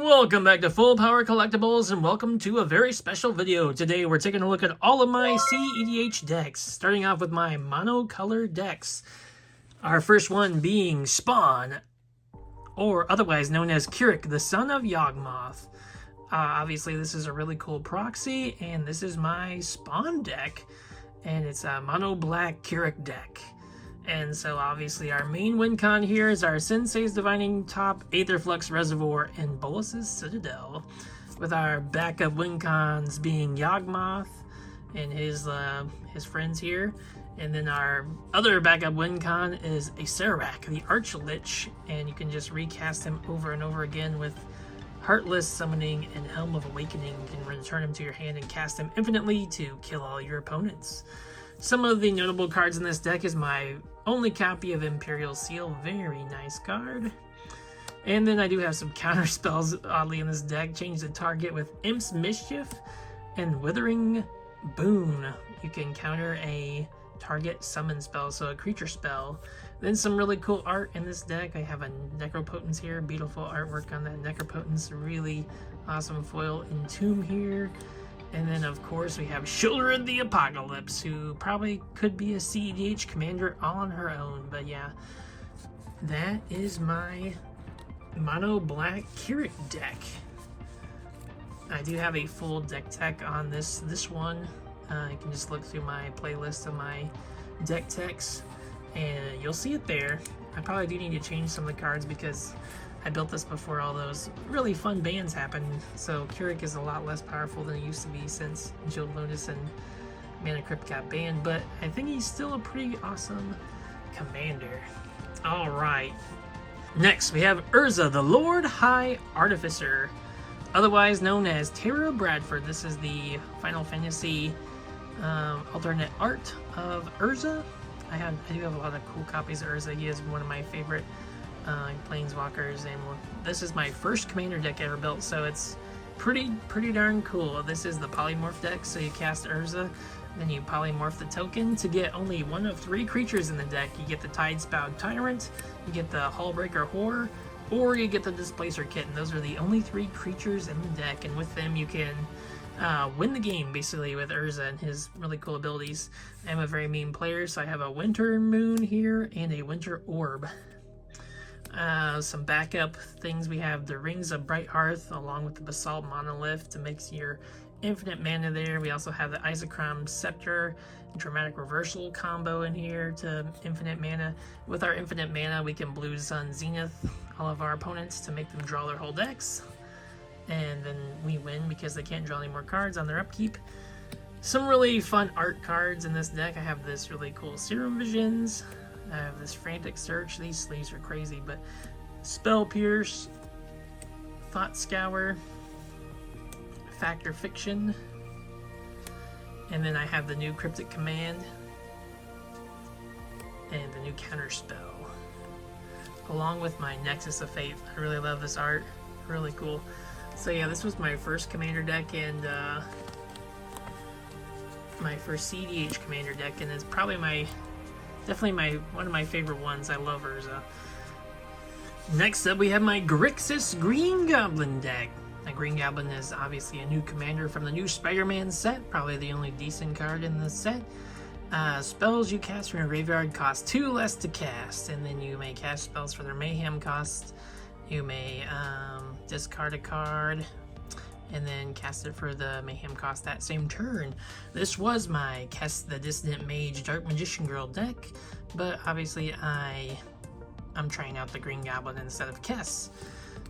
Welcome back to Full Power Collectibles and welcome to a very special video. Today we're taking a look at all of my CEDH decks, starting off with my monocolor decks. Our first one being Spawn, or otherwise known as Kirik, the son of Yawgmoth. Obviously this is a really cool proxy, and this is my Spawn deck, and it's a mono black Kirik deck. And so obviously our main win con here is our Sensei's Divining Top, Aetherflux Reservoir, and Bolus's Citadel. With our backup win cons being Yawgmoth and his friends here. And then our other backup win con is Acererak, the Archlich, and you can just recast him over and over again with Heartless Summoning and Helm of Awakening. You can return him to your hand and cast him infinitely to kill all your opponents. Some of the notable cards in this deck is my only copy of Imperial Seal, very nice card. And then I do have some counter spells oddly in this deck. Change the target with Imp's Mischief and Withering Boon. You can counter a target summon spell, so a creature spell. Then some really cool art in this deck. I have a Necropotence here, beautiful artwork on that Necropotence, really awesome foil Entomb here. And then, of course, we have Shoulder of the Apocalypse, who probably could be a CEDH commander all on her own. But yeah, that is my mono black Kirik deck. I do have a full deck tech on this one. You can just look through my playlist of my deck techs, and you'll see it there. I probably do need to change some of the cards because I built this before all those really fun bans happened, so Kirik is a lot less powerful than it used to be since Jeweled Lotus and Mana Crypt got banned, but I think he's still a pretty awesome commander. Alright, next we have Urza, the Lord High Artificer, otherwise known as Tara Bradford. This is the Final Fantasy alternate art of Urza. I do have a lot of cool copies of Urza. He is one of my favorite planeswalkers, and this is my first commander deck ever built, so it's pretty darn cool. This is the polymorph deck, so you cast Urza, then you polymorph the token to get only one of 3 creatures in the deck. You get the Tidespout Tyrant, you get the Hullbreaker Horror, or you get the Displacer Kitten. Those are the only 3 creatures in the deck, and with them you can win the game basically with Urza and his really cool abilities. I'm a very mean player, so I have a Winter Moon here and a Winter Orb. Some backup things, we have the Rings of Bright Hearth along with the Basalt Monolith to make your infinite mana there. We also have the Isochron Scepter Dramatic Reversal combo in here to infinite mana. With our infinite mana we can Blue Sun Zenith all of our opponents to make them draw their whole decks, and then we win because they can't draw any more cards on their upkeep. Some really fun art cards in this deck. I have this really cool Serum Visions, I have this Frantic Search. These sleeves are crazy, but Spell Pierce, Thought Scour, Factor Fiction, and then I have the new Cryptic Command and the new Counter Spell, along with my Nexus of Fate. I really love this art, really cool. So yeah, this was my first commander deck, and my first CEDH commander deck, and it's probably definitely one of my favorite ones. I love Urza. Next up, we have my Grixis Green Goblin deck. The Green Goblin is obviously a new commander from the new Spider-Man set, probably the only decent card in the set. Spells you cast from your graveyard cost 2 less to cast, and then you may cast spells for their Mayhem cost. You may discard a card and then cast it for the Mayhem cost that same turn. This was my Cast the Dissident Mage Dark Magician Girl deck, but obviously I'm trying out the Green Goblin instead of Kess.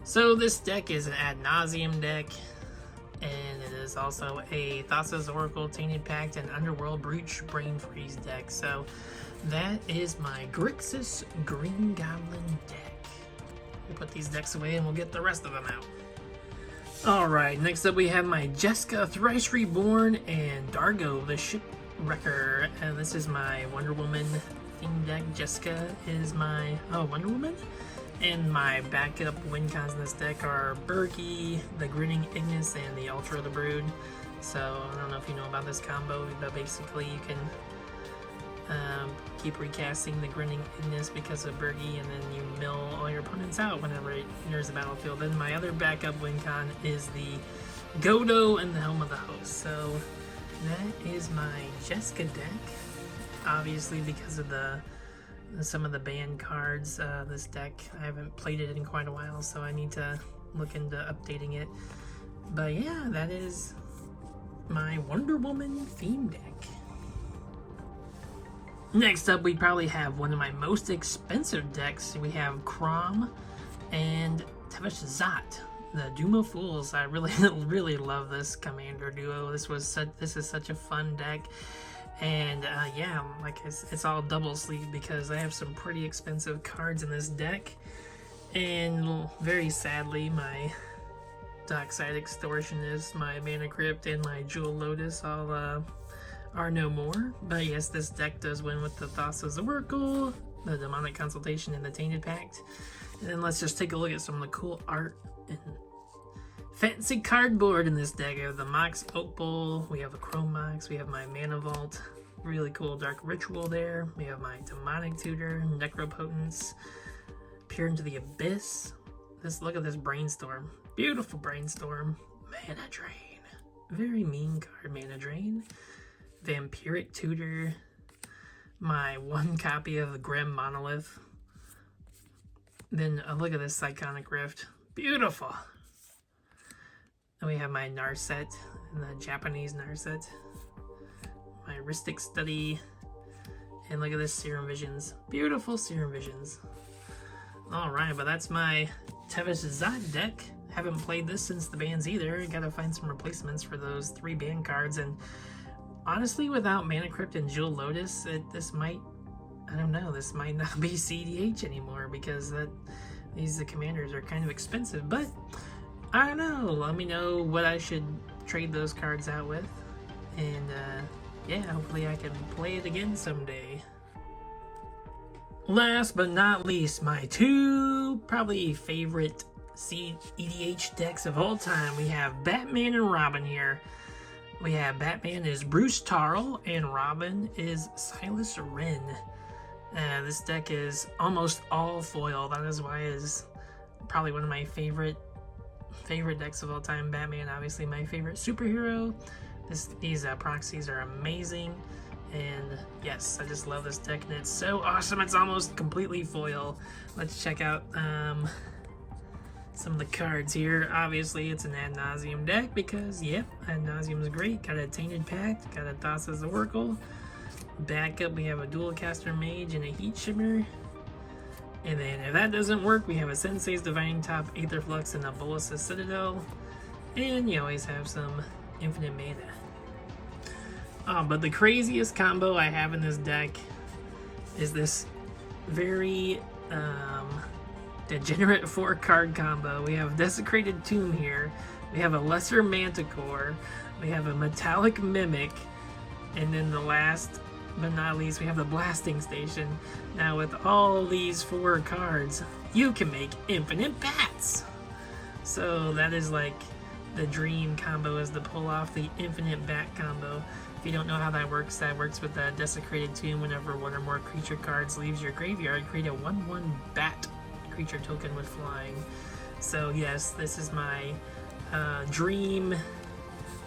So this deck is an Ad Nauseam deck, and it is also a Thassa's Oracle, Tainted Pact, and Underworld Breach Brain Freeze deck. So that is my Grixis Green Goblin deck. We'll put these decks away and we'll get the rest of them out. Alright, next up we have my Jeska Thrice Reborn and Dargo the Shipwrecker. And this is my Wonder Woman theme deck. Jeska is my Wonder Woman. And my backup win cons in this deck are Berkey, the Grinning Ignis, and the Ultra of the Brood. So I don't know if you know about this combo, but basically you can Keep recasting the Grinning Ignis because of Bergie, and then you mill all your opponents out whenever it enters the battlefield. Then my other backup win con is the Godo and the Helm of the Host. So that is my Jessica deck. Obviously, because of some of the banned cards, this deck, I haven't played it in quite a while, so I need to look into updating it. But yeah, that is my Wonder Woman theme deck. Next up, we probably have one of my most expensive decks. We have Kraum and Tevashazat, the Doom of Fools. I really, really love this commander duo. This is such a fun deck. And yeah, like it's all double sleeve because I have some pretty expensive cards in this deck. And very sadly, my Dockside Extortionist, my Mana Crypt, and my Jewel Lotus all are no more. But yes, this deck does win with the Thassa's Oracle, the Demonic Consultation, and the Tainted Pact. And then let's just take a look at some of the cool art and fancy cardboard in this deck. I have the Mox Oak Bowl, we have a Chrome Mox, we have my Mana Vault, really cool Dark Ritual there, we have my Demonic Tutor, Necropotence, Peer into the Abyss. Look at this Brainstorm, beautiful Brainstorm, Mana Drain, very mean card, Mana Drain, Vampiric Tutor, my one copy of the Grim Monolith, then look at this Psychonic Rift, beautiful. Then we have my Narset, the Japanese Narset, my Ristic Study, and look at this Serum Visions, beautiful Serum Visions. Alright, but that's my Tevashazat deck. Haven't played this since the bans either. Gotta find some replacements for those 3 ban cards, and honestly, without Mana Crypt and Jewel Lotus, this might, I don't know, this might not be CEDH anymore because the commanders are kind of expensive, but I don't know. Let me know what I should trade those cards out with, and yeah, hopefully I can play it again someday. Last but not least, my 2 probably favorite CEDH decks of all time. We have Batman and Robin here. We have Batman is Bruce Tarl and Robin is Silas Wren. This deck is almost all foil. That is why it is probably one of my favorite decks of all time. Batman, obviously my favorite superhero. These proxies are amazing, and yes, I just love this deck, and it's so awesome. It's almost completely foil. Let's check out some of the cards here. Obviously, it's an Ad Nauseam deck because, yep, Ad Nauseam is great. Got a Tainted Pact, got a Thassa's Oracle. Backup, we have a Dual Caster Mage and a Heat Shimmer. And then if that doesn't work, we have a Sensei's Divining Top, Aether Flux, and a Bolas' Citadel. And you always have some infinite mana. But the craziest combo I have in this deck is this very degenerate 4-card combo. We have Desecrated Tomb here, we have a Lesser Manticore, we have a Metallic Mimic, and then the last but not least, we have the Blasting Station. Now with all these 4 cards, you can make infinite bats! So that is like the dream combo, is to pull off the infinite bat combo. If you don't know how that works with the Desecrated Tomb. Whenever 1 or more creature cards leaves your graveyard, create a 1/1 bat creature token with flying. So yes, this is my dream,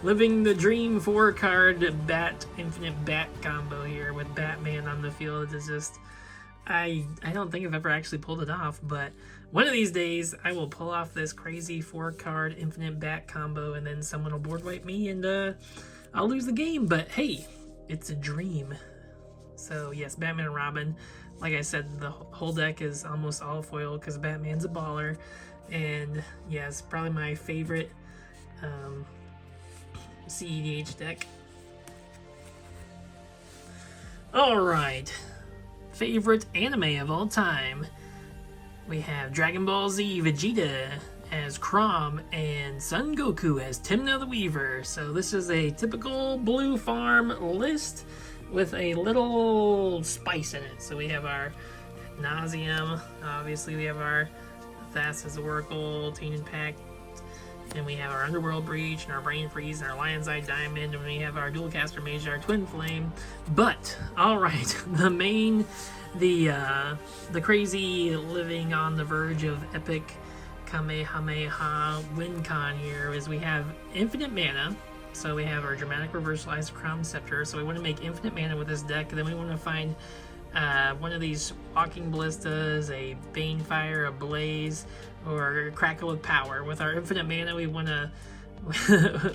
living the dream 4-card infinite bat combo here with Batman on the field. It's just, I don't think I've ever actually pulled it off, but one of these days I will pull off this crazy 4-card infinite bat combo, and then someone will board wipe me and I'll lose the game. But hey, it's a dream. So yes, Batman and Robin. Like I said, the whole deck is almost all foil because Batman's a baller. And yes, probably my favorite CEDH deck. Alright, favorite anime of all time. We have Dragon Ball Z Vegeta as Kraum and Son Goku as Tymna the Weaver. So this is a typical Blue Farm list with a little spice in it. So we have our Ad Nauseam, obviously we have our Thassa's Oracle, Tainted Pact, And we have our Underworld Breach, and our Brain Freeze, and our Lion's Eye Diamond, and we have our Dual Caster Mage, our Twin Flame. But, alright, the crazy living on the verge of epic Kamehameha WinCon here is we have infinite mana. So we have our Dramatic Reversalized Crown Scepter. So we want to make infinite mana with this deck. And then we want to find one of these Walking Ballistas, a Banefire, a Blaze, or a Crackle of Power. With our infinite mana, we want to,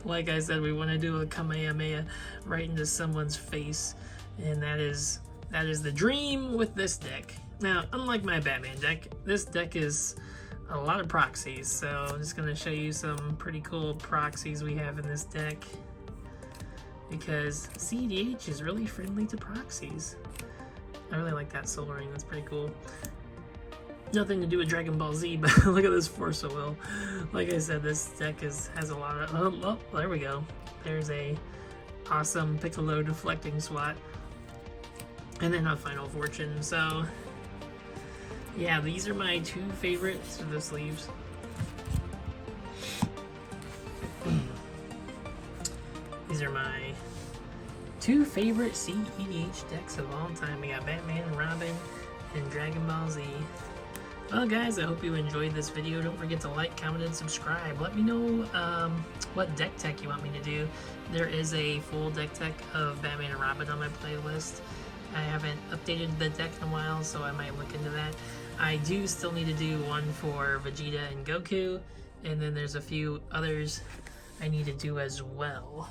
like I said, we want to do a Kamehameha right into someone's face. And that is the dream with this deck. Now, unlike my Batman deck, this deck is a lot of proxies, so I'm just going to show you some pretty cool proxies we have in this deck, because CEDH is really friendly to proxies. I really like that Soul Ring, that's pretty cool. Nothing to do with Dragon Ball Z, but look at this Force of Will. Like I said, this deck has a lot of... Oh, there we go. There's a awesome Piccolo deflecting SWAT. And then a Final Fortune, so... yeah, these are my two favorites of the sleeves. These are my two favorite CEDH decks of all time. We got Batman, Robin, and Dragon Ball Z. Well guys, I hope you enjoyed this video. Don't forget to like, comment, and subscribe. Let me know what deck tech you want me to do. There is a full deck tech of Batman and Robin on my playlist. I haven't updated the deck in a while, so I might look into that. I do still need to do one for Vegeta and Goku, and then there's a few others I need to do as well.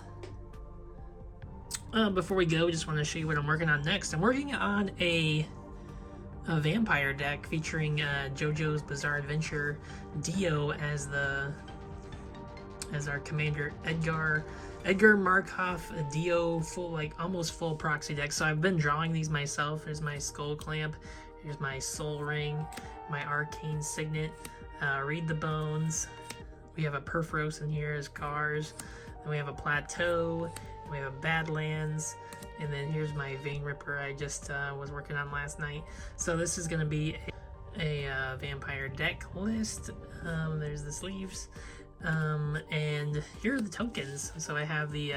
Before we go, just want to show you what I'm working on next. I'm working on a vampire deck featuring JoJo's Bizarre Adventure Dio as our commander, Edgar Markov, a Dio almost full proxy deck. So I've been drawing these myself. Here's my Skull Clamp, here's my Soul Ring, my Arcane Signet, Read the Bones. We have a Perforos in here as Cars, and we have a Plateau, and we have a Badlands, and then here's my Vein Ripper I just was working on last night. So this is going to be a vampire deck list. There's the sleeves. And here are the tokens. So I have the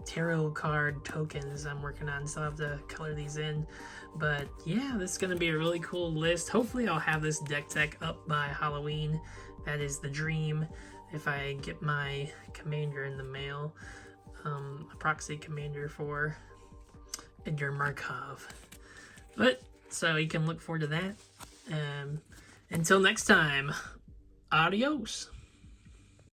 tarot card tokens I'm working on, so I'll have to color these in. But yeah, this is going to be a really cool list. Hopefully I'll have this deck tech up by Halloween. That is the dream, if I get my commander in the mail. A proxy commander for Edgar Markov. But, so you can look forward to that. Until next time, adios.